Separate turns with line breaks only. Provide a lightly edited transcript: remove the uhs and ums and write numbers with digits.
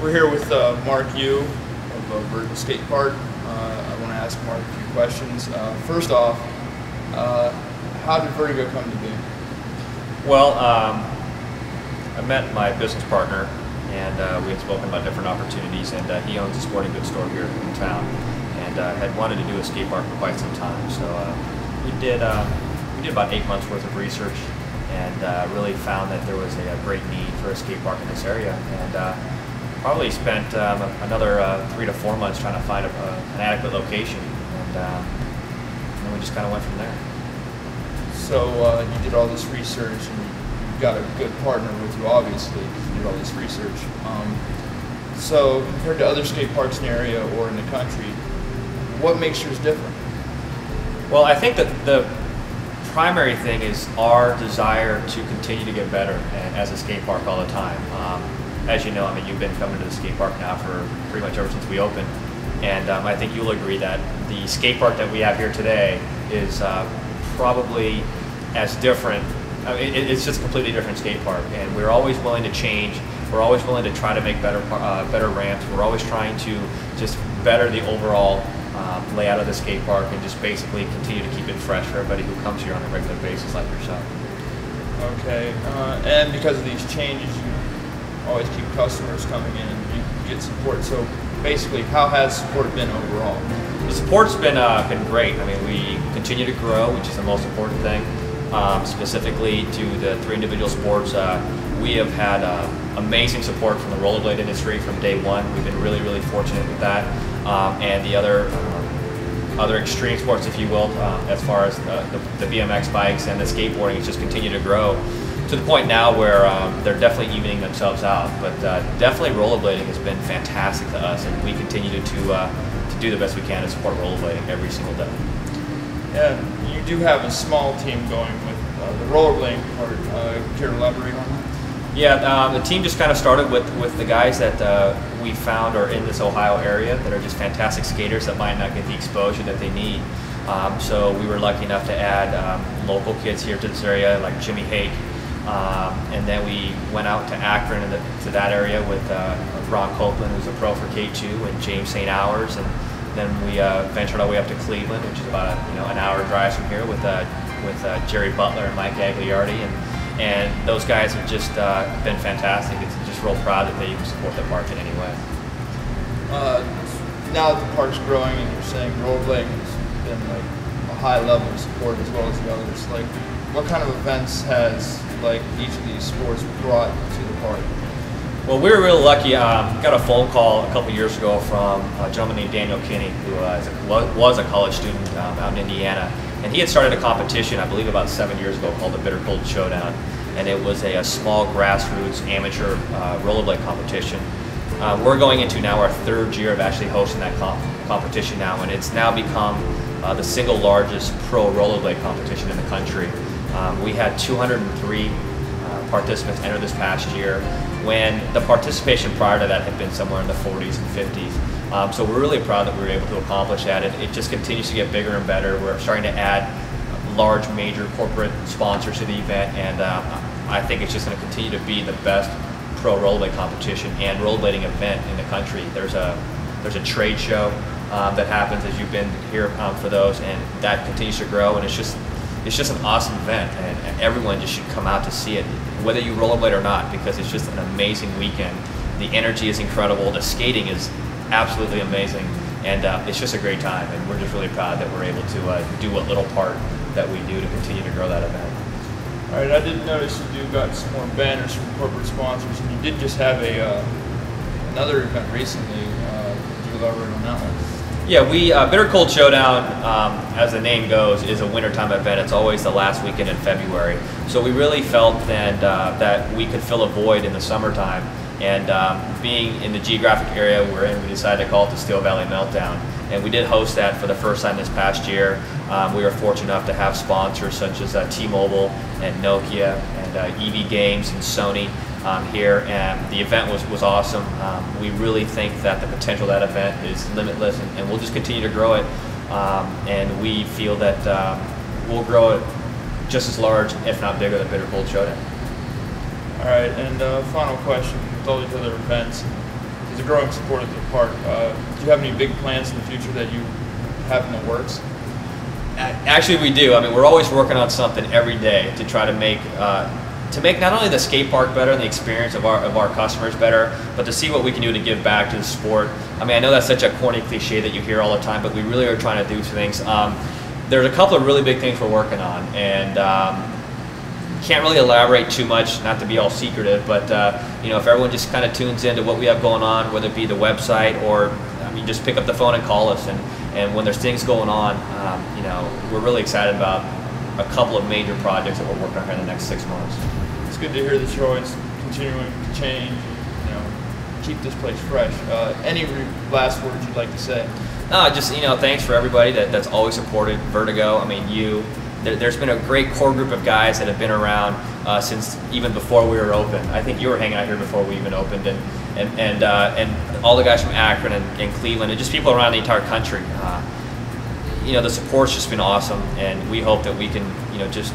We're here with Mark Yu of Vertigo Skatepark. I want to ask Mark a few questions. First off, how did Vertigo come to be?
Well, I met my business partner, and we had spoken about different opportunities, and he owns a sporting goods store here in town, and had wanted to do a skate park for quite some time. So we did about 8 months worth of research, and really found that there was a great need for a skate park in this area, and probably spent another 3 to 4 months trying to find an adequate location, and then we just kind of went from there.
So you did all this research, and you got a good partner with you, obviously, because you did all this research. So compared to other skate parks in the area or in the country, what makes yours different?
Well, I think that the primary thing is our desire to continue to get better as a skate park all the time. As you know, I mean, you've been coming to the skate park now for pretty much ever since we opened, and I think you'll agree that the skate park that we have here today is probably as different. I mean, it's just a completely different skate park, and we're always willing to change. We're always willing to try to make better ramps. We're always trying to just better the overall layout of the skate park, and just basically continue to keep it fresh for everybody who comes here on a regular basis like yourself.
Okay, and because of these changes, you always keep customers coming in and you get support. So basically, how has support been overall?
The support's been great. I mean, we continue to grow, which is the most important thing. Specifically to the 3 individual sports, we have had amazing support from the rollerblade industry from day one. We've been really, really fortunate with that. And the other extreme sports, if you will, as far as the BMX bikes and the skateboarding, has just continued to grow to the point now where they're definitely evening themselves out. But definitely rollerblading has been fantastic to us, and we continue to do the best we can to support rollerblading every single day.
Yeah, you do have a small team going with the rollerblading part. Care to elaborate on that?
Yeah, the team just kind of started with the guys that we found are in this Ohio area that are just fantastic skaters that might not get the exposure that they need. So we were lucky enough to add local kids here to this area, like Jimmy Hake. And then we went out to Akron to that area with Ron Copeland, who's a pro for K2, and James St. Hours, and then we ventured our way up to Cleveland, which is about an hour drive from here, with Jerry Butler and Mike Gagliardi, and those guys have just been fantastic. It's just real proud that they even support the park in any way.
Now that the park's growing, and you're saying rollerblading has been like a high level of support as well as the others, like what kind of events has like each of these sports brought to the park?
Well, we were really lucky. Got a phone call a couple years ago from a gentleman named Daniel Kinney, who was a college student out in Indiana, and he had started a competition, I believe about 7 years ago, called the Bitter Cold Showdown, and it was a small grassroots amateur rollerblade competition. We're going into now our 3rd year of actually hosting that competition now, and it's now become the single largest pro rollerblade competition in the country. We had 203 participants enter this past year, when the participation prior to that had been somewhere in the 40s and 50s. So we're really proud that we were able to accomplish that. It just continues to get bigger and better. We're starting to add large major corporate sponsors to the event, and I think it's just going to continue to be the best pro rollerblade competition and rollerblading event in the country. There's a trade show that happens, as you've been here for those, and that continues to grow, and it's just an awesome event, and everyone just should come out to see it, whether you rollerblade or not, because it's just an amazing weekend. The energy is incredible, the skating is absolutely amazing, and it's just a great time, and we're just really proud that we're able to do what little part that we do to continue to grow that event.
All right, I did notice you got some more banners from corporate sponsors, and you did just have another event recently. Could you elaborate on that one?
Yeah, Bitter Cold Showdown, as the name goes, is a wintertime event. It's always the last weekend in February. So we really felt then that we could fill a void in the summertime. And being in the geographic area we're in, we decided to call it the Steel Valley Meltdown. And we did host that for the first time this past year. We were fortunate enough to have sponsors such as T-Mobile and Nokia and EV Games and Sony here, and the event was awesome. We really think that the potential of that event is limitless, and we'll just continue to grow it, and we feel that we'll grow it just as large, if not bigger, than Bitter Cold Showdown.
All right, and final question, with all these other events, does the growing support of the park. Do you have any big plans in the future that you have in the works?
Actually, we do. I mean, we're always working on something every day to try to make not only the skate park better and the experience of our customers better, but to see what we can do to give back to the sport. I mean, I know that's such a corny cliche that you hear all the time, but we really are trying to do things. There's a couple of really big things we're working on, and can't really elaborate too much, not to be all secretive, but you know, if everyone just kind of tunes into what we have going on, whether it be the website or I mean, just pick up the phone and call us, and when there's things going on, you know, we're really excited about a couple of major projects that we're working on here in the next 6 months.
It's good to hear that you're always continuing to change, you know, keep this place fresh. Any last words you'd like to say?
Just, you know, thanks for everybody that's always supported Vertigo. I mean, there's been a great core group of guys that have been around since even before we were open. I think you were hanging out here before we even opened, and all the guys from Akron and Cleveland, and just people around the entire country. You know, the support's just been awesome, and we hope that we can, you know, just